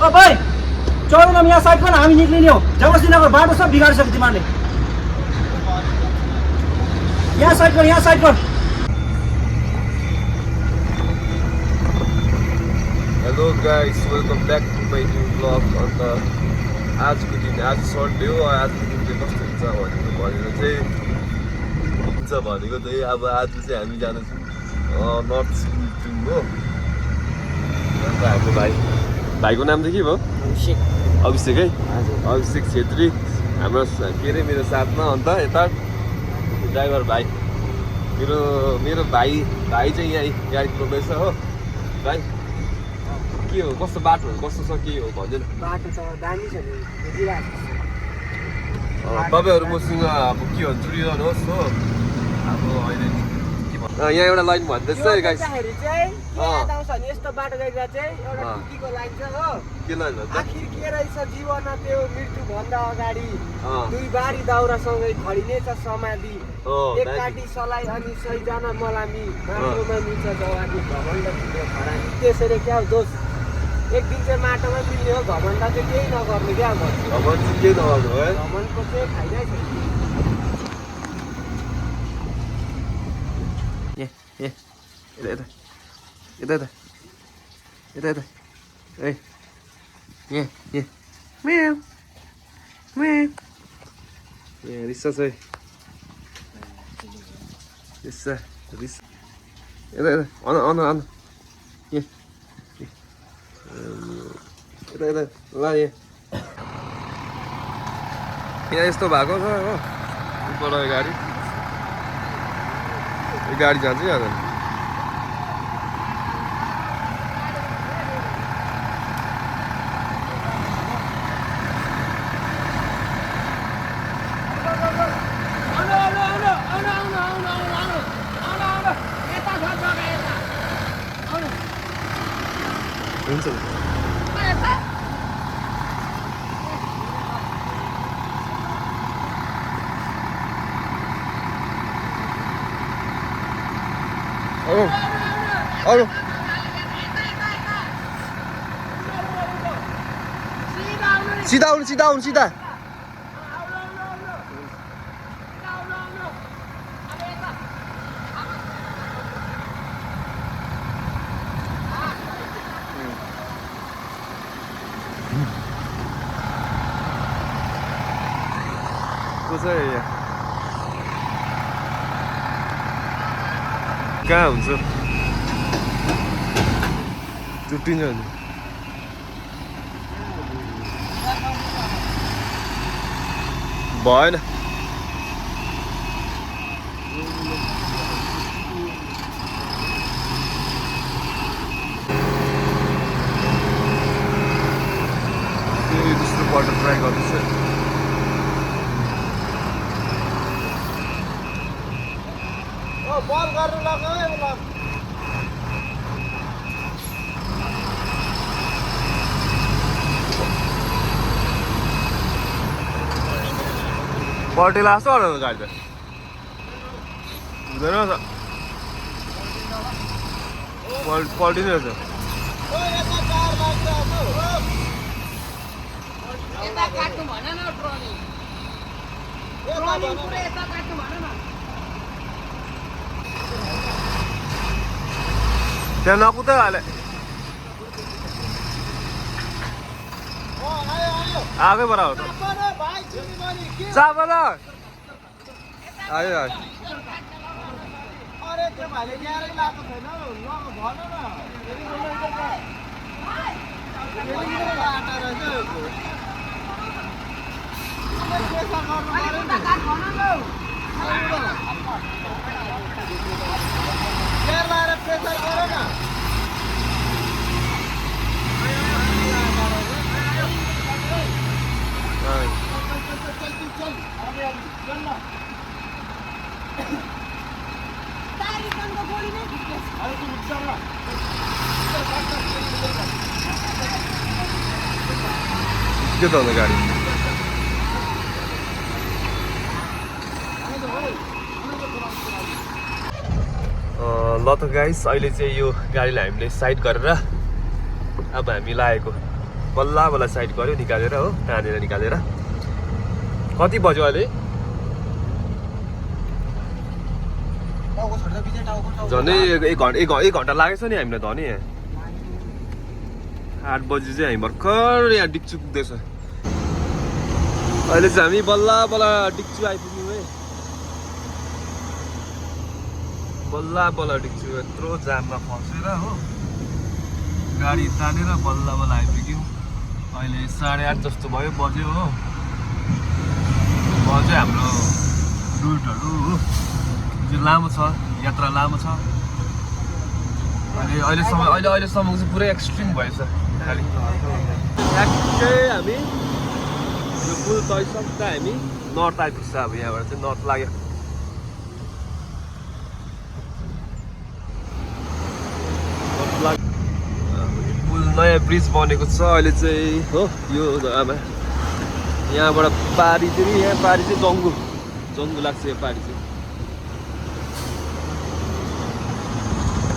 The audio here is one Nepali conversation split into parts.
ओ भाइ चढ्नु न यहाँ साइड गर्न हामी निक्लिने हो जबरजस्ती नगर बाटो सब बिगाडिसक्यो तिमीहरूले यहाँ साइड कर hello guys welcome back to my new blog अन्त आजको दिन आज सन्डे हो आजको दिन चाहिँ कस्तो हुन्छ भनेको चाहिँ अब आज चाहिँ हामी जाँदैछौँ नर्थ सिक्किम हो अन्त हाम्रो भाइको नाम चाहिँ के भयो अभिषेक है अभिषेक छेत्री हाम्रो के अरे मेरो साथमा अन्त यता ड्राइभर भाइ मेरो भाइ चाहिँ यहाँ गाडी कुदाउँदैछ हो भाइ के हो कस्तो बाटोहरू कस्तो छ के हो भन्दैन बाटो त दामी छ नि तपाईँहरू मसँग अब के भन्छ जुडिरहनुहोस् हो अब अहिले यहाँ एउटा लाइन भन्दैछ गाइस यस्तो बाटो गइरहेको चाहिँ एउटा टुकीको लाइन छ हो के लाइन भन्छ आखिर के रहेछ जीवन त्यो मृत्यु भन्दा अगाडि दुई बारी दाउरासँगै खडिनेछ समाधि एक काटी सलाई अनि सैजना मलामी माटोमा मिल्छ जवानी घमण्ड ठुलो खरानी त्यसैले क्या हो दोष एक दिन चाहिँ माटोमा मिल्ने हो घमण्ड चाहिँ केही नगर्नु क्या भन्छु घमण्ड चाहिँ केही नगर्नु है घमण्डको चाहिँ फाइदै छ यता ए म्याउ म्याउ ए रिसा चाहिँ रिसा यता अन यता ल यहाँ यस्तो भएको छ हो पर गाडी जान्छ जाँदैन हुन्छ अरू सिधा कहाँ हुन्छ चुट्टिन्छ नि भएन दोस्रो पल्ट ट्राई गर्दैछ बल गर्नु लाग्यो पल्टी लाग्छ होला गाडी त हुँदैन पल्टी नै रहेछ त्यहाँ नकुदै हाले आगै बराबर चाबल आयो अरे त्यो भाइले ल्याएरै लाएको छैन भन के त हो गाडी ल त गाइस अहिले चाहिँ यो गाडीलाई हामीले साइड गरेर अब हामी लागेको बल्ल बल्ल साइड गऱ्यो निकालेर हो, तानेर निकालेर। कति बज्यो अहिले? झन्डै एक घन्टा लागेछ नि हामीलाई धनी। 8 बजी चाहिँ हामी भर्खर यहाँ डिक्चु पुग्दैछ। अहिले चाहिँ हामी बल्ल बल्ल डिक्चु आइपुग्यौँ है। बल्ल बल्ल डिक्चु यत्रो जाममा फसेर हो, गाडी तानेर बल्ल बल्ल आइपुग्यौँ। अहिले 8:30 जस्तो भयो, बज्यो हो। बज्यो हाम्रो रुटहरू हो, जो लामो छ, यात्रा लामो छ। अहिलेसम्मको चाहिँ पुरै एक्सट्रिम भएछ खालि। ठ्याक्कै हामी यो पुल तैसक्दा हामी नर्थ आइपुग्छ। अब यहाँबाट चाहिँ नर्थ लाग्यो। पुल नयाँ ब्रिज बनेको छ अहिले चाहिँ हो यो जग्गामा। यहाँबाट पारी चाहिँ यहाँ पारी चाहिँ जङ्गु लाग्छ। यो पारी चाहिँ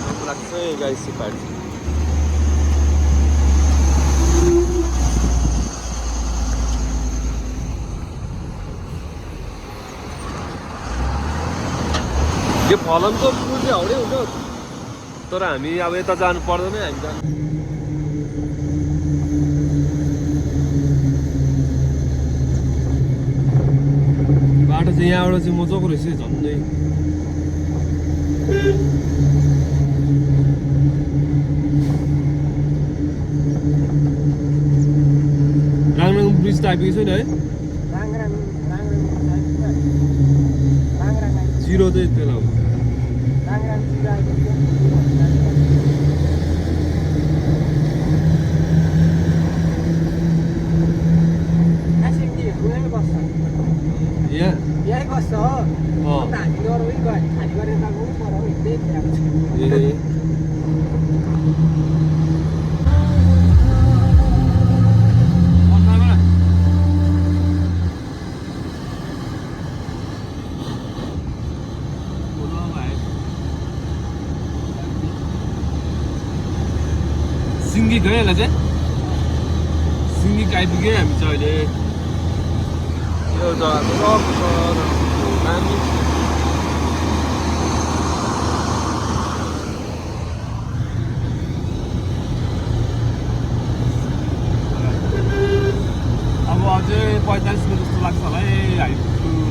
जङ्गु लाग्छ गाइस। यो पारी चाहिँ यो फलमको पुल चाहिँ हाउडै हुन्छ, तर हामी अब यता जानु पर्दैन। हामी जानु बाटो चाहिँ यहाँबाट चाहिँ मजाको रहेछ झन्डै। राङराङ ब्रिज त आइपुगेको छैन है? 0 चाहिँ त्यसलाई हो। यही बस्छ हो। हामी नरौँ गयो खाली गरेर गएको पर हिँड्दै सिङ्गिक है यसलाई चाहिँ। सिङ्गिक आइपुग्यो हामी चाहिँ अहिले। यो जग्गा दामी। अब अझै 45 मिनट जस्तो लाग्छ होला है आइपुग्नु।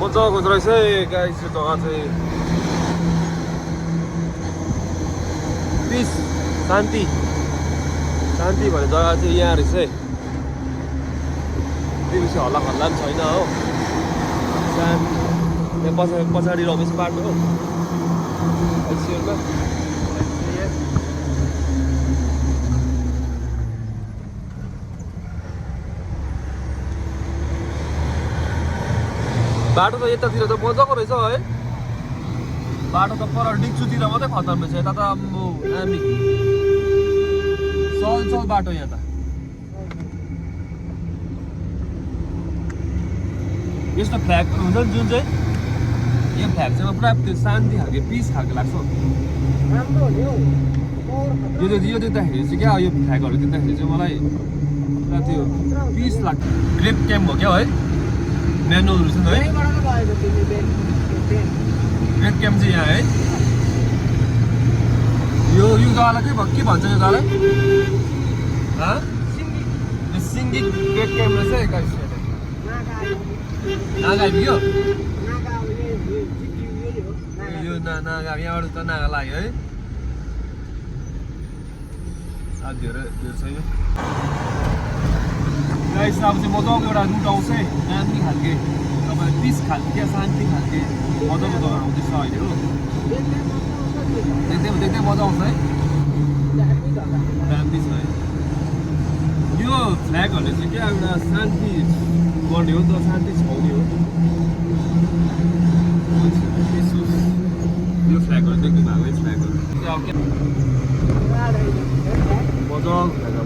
मजाको रहेछ है गाइस यो जग्गा चाहिँ। पिस शान्ति भन्ने जग्गा चाहिँ यहाँ रहेछ है। त्यो बेसी हल्ला खल्ला पनि छैन हो। यहाँ पछाडि रमेश बाटो हो एलसिएलमा। बाटो त यतातिर त मजाको रहेछ है बाटो त पर डिक्चुतिर मात्रै खतम रहेछ यता त आम्बो हामी चल बाटो यहाँ त यस्तो फ्ल्याग हुन्छ नि जुन चाहिँ यो फ्ल्याग चाहिँ पुरा त्यो शान्ति खालको पिस खालको लाग्छ राम्रो हो नि हौ यो देख्दाखेरि चाहिँ क्या यो फ्ल्यागहरू देख्दाखेरि चाहिँ मलाई पुरा त्यो पिस लाग्छ ग्रेप क्याम्प हो क्या है म्यानुअलहरू छ नि है ग्रेप क्याम्प चाहिँ यहाँ है यो जग्गालाई के भन्छ यो जग्गालाई सिङ्गिक ग्रेप क्याम्प रहेछ गाइस नागा आइपुग्यो यो नागा यहाँबाट त नागा लाग्यो है धेरै छैन गाइस अब चाहिँ मजाको एउटा रुट आउँछ है शान्ति खालके तपाईँ पिस खालके क्या शान्ति खालके मजाको जग्गा आउँदैछ अहिले हो देख्दै मजा आउँछ है दामी छ है यो फ्ल्यागहरूले चाहिँ क्या एउटा शान्ति गर्ने हो नि त शान्ति छाउने हो यो फ्ल्यागहरू देख्नु भएको है फ्ल्यागहरू मजाको फ्ल्याग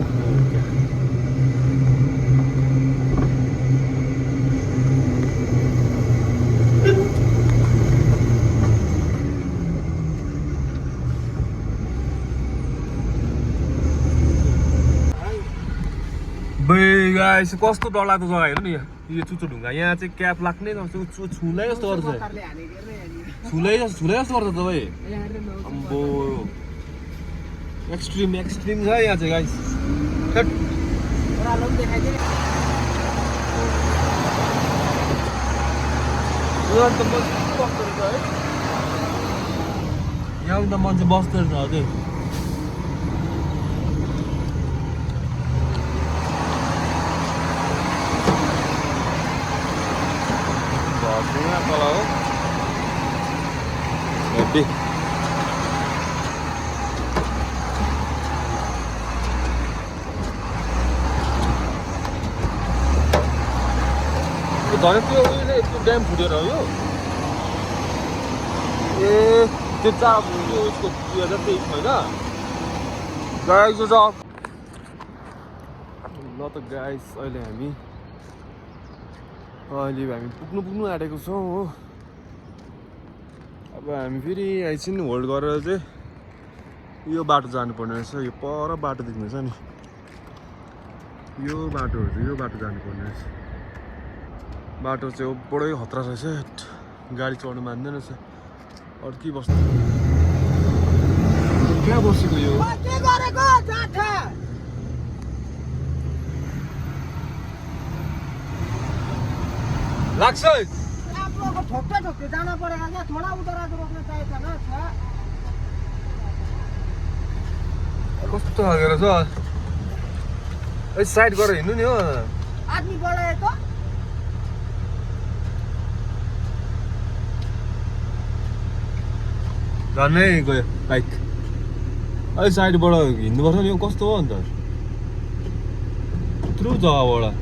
अब गाइस कस्तो डरलाग्दो जग्गा हेर्नु नि यो चुचो ढुङ्गा यहाँ चाहिँ क्याप लाग्ने छुलै जस्तो गर्छ छुलै जस्तो गर्छ तपाईँ अम्बो एक्सट्रिम छ यहाँ चाहिँ गाइस यहाँ त मान्छे बस्दो रहेछ हजुर तल हो हेप्पी धन त्यो उयोले त्यो ड्याम फुटेर हो यो ए त्यो चाप उसको 2023 होइन गाइस ल त गाइस अहिले हामी पुग्नु आँटेको छौँ हो अब हामी फेरि एकछिन होल्ड गरेर चाहिँ यो बाटो जानुपर्ने रहेछ यो पर बाटो देख्नुहुन्छ नि यो बाटोहरू चाहिँ यो बाटो जानुपर्ने रहेछ बाटो चाहिँ बडै खतरा रहेछ गाडी चढ्नु मान्दैन रहेछ अड्की बस्नु कहाँ बसेको यो लाग्छ ठोक्कै जाना परेगा क्या थोड़ा उधर आके रोक्न चाहिए ना कस्तो खालको रहेछ साइड गरेर हिँड्नु नि हो आदमी बोलाएको झन्नै गयो बाइक अहिले साइडबाट हिँड्नुपर्छ नि यो कस्तो हो अन्त यत्रो जग्गाबाट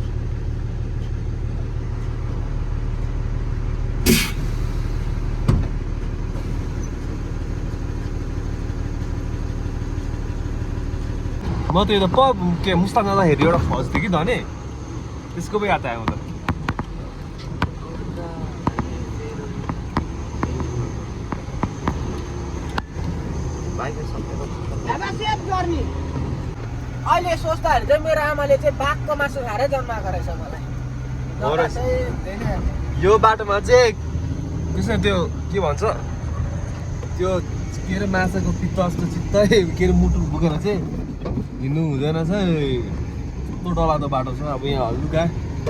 म त यो त के मुस्ताङ जाँदाखेरि एउटा फल्स थियो कि धने त्यसको पो याद आयो म त अहिले सोच्दाखेरि चाहिँ मेरो आमाले चाहिँ बाघको मासु खाएरै जन्माएको रहेछ मलाई यो बाटोमा चाहिँ त्यसमा त्यो के भन्छ त्यो के अरे माछाको पित्त जस्तो चित्तै के अरे मुटु बोकेर चाहिँ हिँड्नु हुँदैन चाहिँ यस्तो डरलाग्दो बाटो छ अब यहाँ हल्का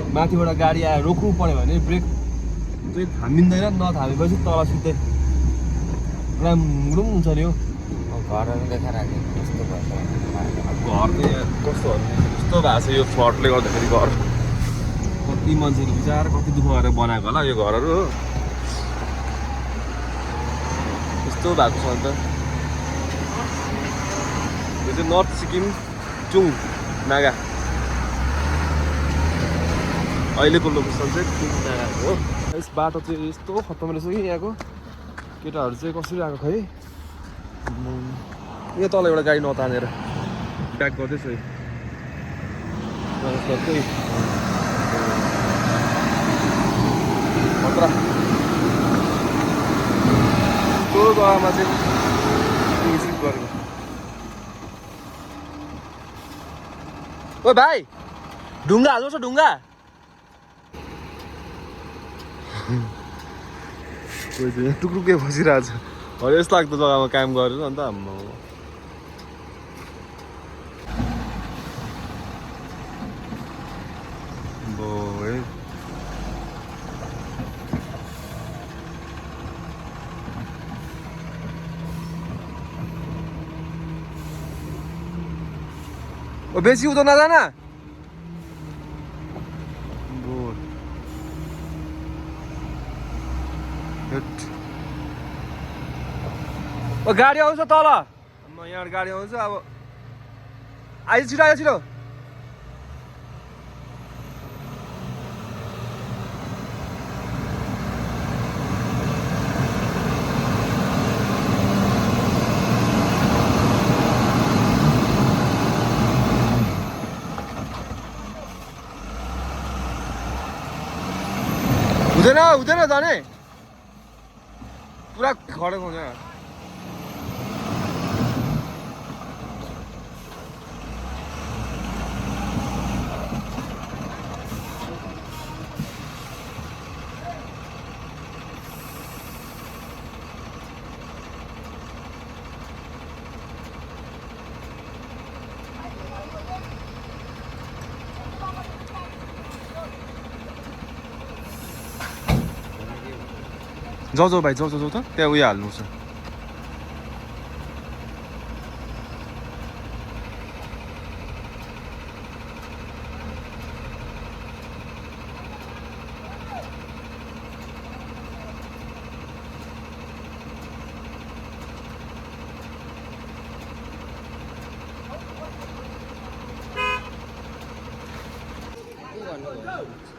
माथिबाट गाडी आएर रोक्नु पऱ्यो भने ब्रेक चाहिँ थामिँदैन नथामेपछि तल सिधै राम्रो हुन्छ नि हो घरहरू देखाइराखेको कस्तो भएछ घर चाहिँ यहाँ कस्तो यस्तो भएको छ यो फ्लडले गर्दाखेरि घर कति मान्छेहरू बिचार कति दुःख गरेर बनाएको होला यो घरहरू हो यस्तो भएको छ अन्त यो चाहिँ नर्थ सिक्किम चुङ नागा अहिलेको लोकेसन चाहिँ चुङ नागा हो यस बाटो चाहिँ यस्तो खत्तम रहेछ कि यहाँको केटाहरू चाहिँ कसरी आएको खै यहाँ तल एउटा गाडी नतानेर ब्याक गर्दैछ खतरा यस्तो जग्गामा चाहिँ रिसिभ गरेको ओ भाइ ढुङ्गा हाल्नुहोस् ढुङ्गा कोही चाहिँ टुक्रुकै बसिरहेको छ हरे यस्तो लाग्दो जग्गामा काम गरेर अन्त हाम्रो है ओ बेसी उता नजाना गाडी आउँछ तल यहाँ गाडी आउँछ अब आइज छिटो आइज छिटो हुँदैन जाने पुरा खडेको हुन्छ जाऊ भाइ जाऊ त त्यहाँ उयो हाल्नु छ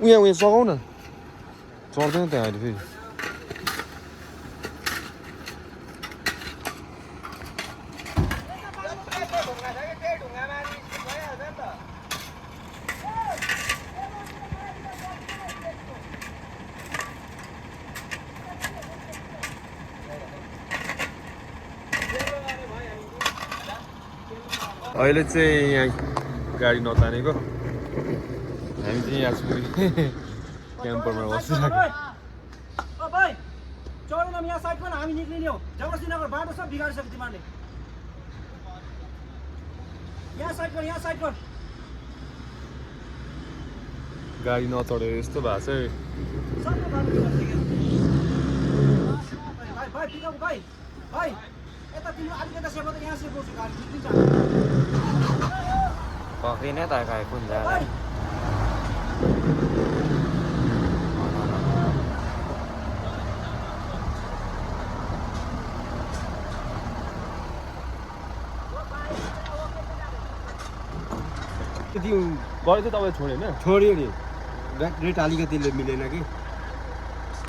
उयो सघाउ न चढ्दैन त्यहाँ अहिले फेरि अहिले चाहिँ यहाँ गाडी नतानेको हामी चाहिँ यहाँ क्याम्परमा बसिरहेको गाडी नचढेर यस्तो भएको पक्रिन त गाई कुन जग्गा गरे चाहिँ तपाईँले छोड्यो होइन छोड्यो नि रेट अलिकतिले मिलेन कि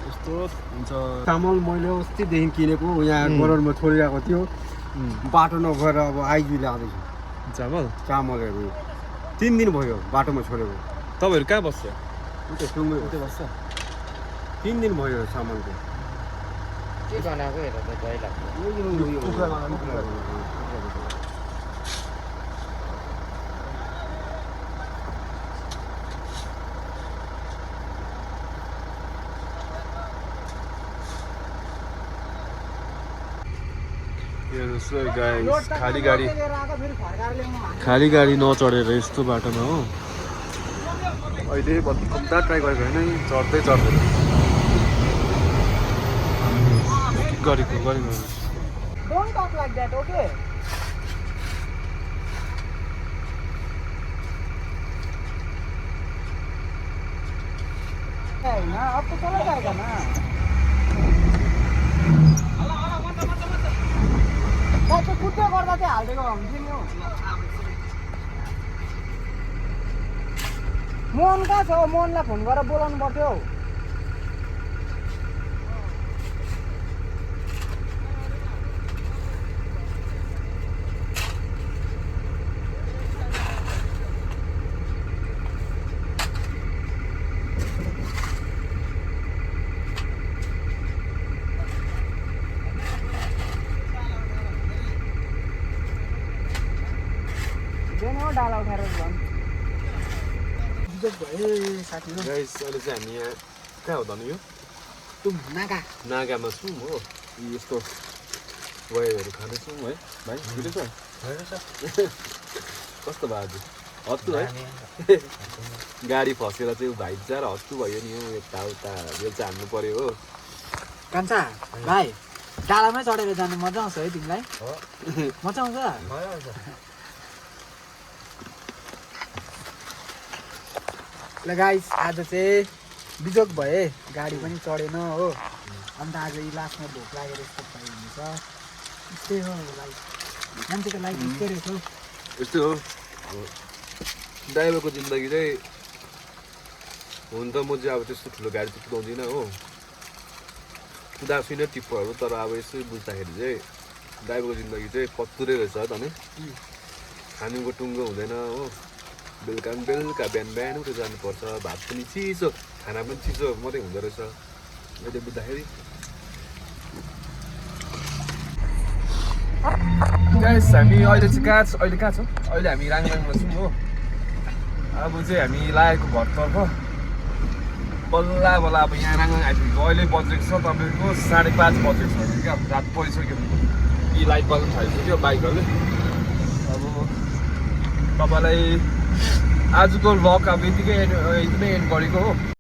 यस्तो हुन्छ चामल मैले अस्तिदेखि किनेको यहाँ गरौरमा छोडिरहेको थियो बाटो नभएर अब आइजुले आउँदैछ चामलहरू 3 दिन भयो बाटोमा छोडेको तपाईँहरू कहाँ बस्छ उतै सुङ्गै उतै बस्छ 3 दिन भयो चामलको के बनाएको हेर त दही खाली गाडी नचढेर यस्तो बाटोमा हो अहिले भन्दा ट्राई गरेको होइन चढ्दै चढ्दैन गरेको Don't talk like that, okay? ना अब तो चला जाएगा ना तो कुत्ते गर्दा चाहिँ हाल्दिएको हुन्छ नि हो मोहन कहाँ छ मोहनलाई फोन गरेर बोलाउनु पर्थ्यो बिजोग भयो साथीहरू गाइस अहिले चाहिँ हामी यहाँ कहाँ हो धनु यो तुम नागा नागामा छौँ हो यस्तो वाइहरू खाँदैछौँ है भाइ भिडियो छ कस्तो भयो आज हत्तु है गाडी फसेर चाहिँ भाइ बिचारा हत्तु भयो नि हो यताउता बेलचा हान्नु पर्यो हो कान्छा भाइ डाँडामै चढेर जानु मजा आउँछ है तिमीलाई मजा आउँछ ल गाइस आज चाहिँ बिजोग भए गाडी पनि चढेन हो अन्त आज लास्टमा भोक लागेर यस्तो हुन्छ यस्तै हो लाइफ मान्छेको लाइफ यस्तै रहेछ हौ यस्तै हो ड्राइभरको जिन्दगी चाहिँ हुन त म चाहिँ अब त्यस्तो ठुलो गाडी त कुदाउँदिनँ हो कुदाएको छुइनँ टिप्परहरू तर अब यसो बुझ्दाखेरि चाहिँ ड्राइभरको जिन्दगी चाहिँ कत्तुरै रहेछ त नि खानुको टुङ्गो हुँदैन हो बेलुका बिहान बिहान उठेर जानुपर्छ भात पनि चिसो खाना पनि चिसो मात्रै हुँदो रहेछ अहिले बुझ्दाखेरि गाइस हामी अहिले चाहिँ कहाँ छौँ अहिले हामी राङराङमा छौँ हो अब चाहिँ हामी लागेको घरतर्फ बल्ल बल्ल अब यहाँ राङराङ आइपुगेको अहिले बजेको छ तपाईँको 5:30 बजेको छ क्या रात परिसक्यो यी लाइट बल्ब थालिसक्यो बाइकहरूले अब तपाईँलाई आजको भ्लग अब यतिकै एन्ड गरेको हो